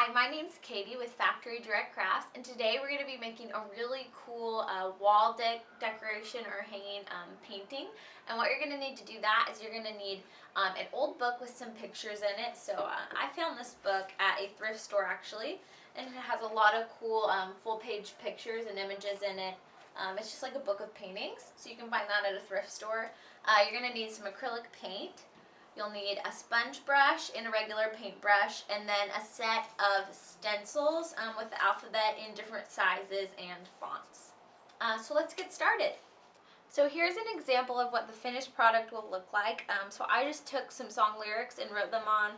Hi, my name's Katie with Factory Direct Crafts, and today we're going to be making a really cool wall decoration or hanging painting. And what you're going to need to do that is you're going to need an old book with some pictures in it. So I found this book at a thrift store actually, and it has a lot of cool full-page pictures and images in it. It's just like a book of paintings, so you can find that at a thrift store. You're going to need some acrylic paint. You'll need a sponge brush and a regular paintbrush, and then a set of stencils with the alphabet in different sizes and fonts. So let's get started. So here's an example of what the finished product will look like. So I just took some song lyrics and wrote them on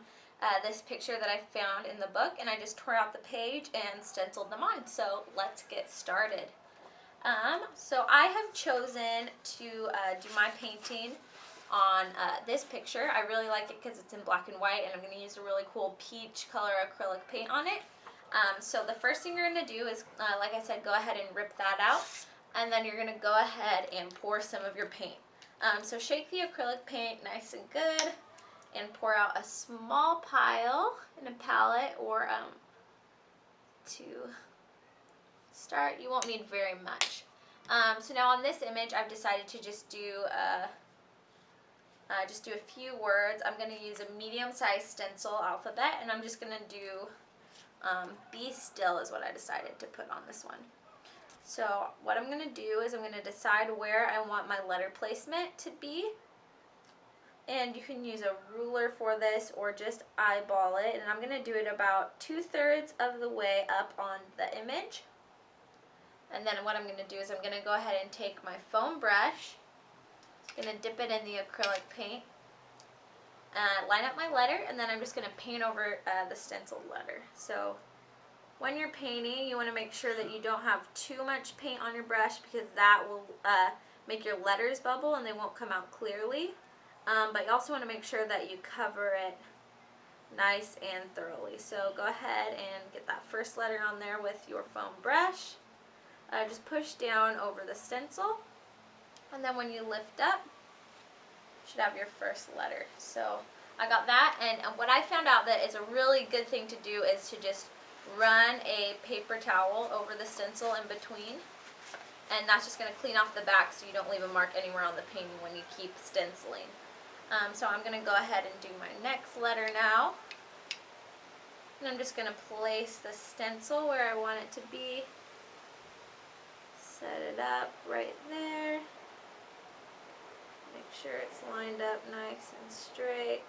this picture that I found in the book, and I just tore out the page and stenciled them on. So let's get started. So I have chosen to do my painting on this picture. I really like it because it's in black and white, and I'm going to use a really cool peach color acrylic paint on it. So the first thing you're going to do is, like I said, go ahead and rip that out, and then you're going to go ahead and pour some of your paint. So shake the acrylic paint nice and good, and pour out a small pile in a palette, or to start, you won't need very much. So now on this image, I've decided to just do a few words. I'm going to use a medium-sized stencil alphabet, and I'm just going to do Be Still is what I decided to put on this one. So what I'm going to do is I'm going to decide where I want my letter placement to be, and you can use a ruler for this or just eyeball it, and I'm going to do it about 2/3 of the way up on the image. And then what I'm going to do is I'm going to go ahead and take my foam brush, I'm going to dip it in the acrylic paint, line up my letter, and then I'm just going to paint over the stenciled letter. So when you're painting, you want to make sure that you don't have too much paint on your brush, because that will make your letters bubble and they won't come out clearly. But you also want to make sure that you cover it nice and thoroughly. So go ahead and get that first letter on there with your foam brush. Just push down over the stencil, and then when you lift up, you should have your first letter. So I got that, and what I found out that is a really good thing to do is to just run a paper towel over the stencil in between, and that's just going to clean off the back so you don't leave a mark anywhere on the painting when you keep stenciling. So I'm going to go ahead and do my next letter now, and I'm just going to place the stencil where I want it to be. Set it up right there. Make sure it's lined up nice and straight.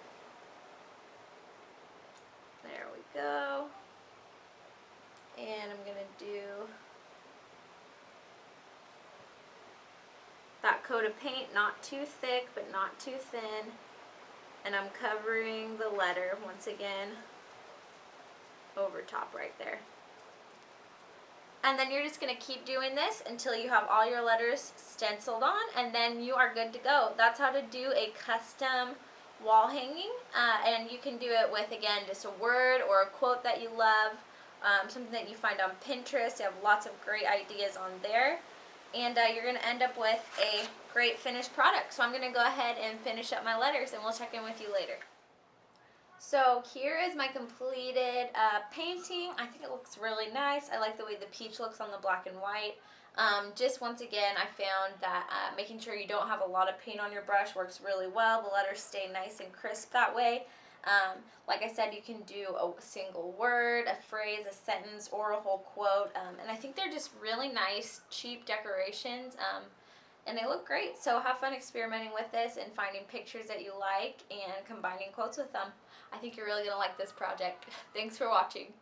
There we go. And I'm going to do that coat of paint, not too thick but not too thin. And I'm covering the letter once again over top right there. And then you're just going to keep doing this until you have all your letters stenciled on, and then you are good to go. That's how to do a custom wall hanging, and you can do it with, again, just a word or a quote that you love, something that you find on Pinterest. You have lots of great ideas on there, and you're going to end up with a great finished product. So I'm going to go ahead and finish up my letters, and we'll check in with you later. So here is my completed painting. I think it looks really nice. I like the way the peach looks on the black and white. Just once again, I found that making sure you don't have a lot of paint on your brush works really well. The letters stay nice and crisp that way. Like I said, you can do a single word, a phrase, a sentence, or a whole quote. And I think they're just really nice, cheap decorations. And they look great. So have fun experimenting with this and finding pictures that you like and combining quotes with them. I think you're really going to like this project. Thanks for watching.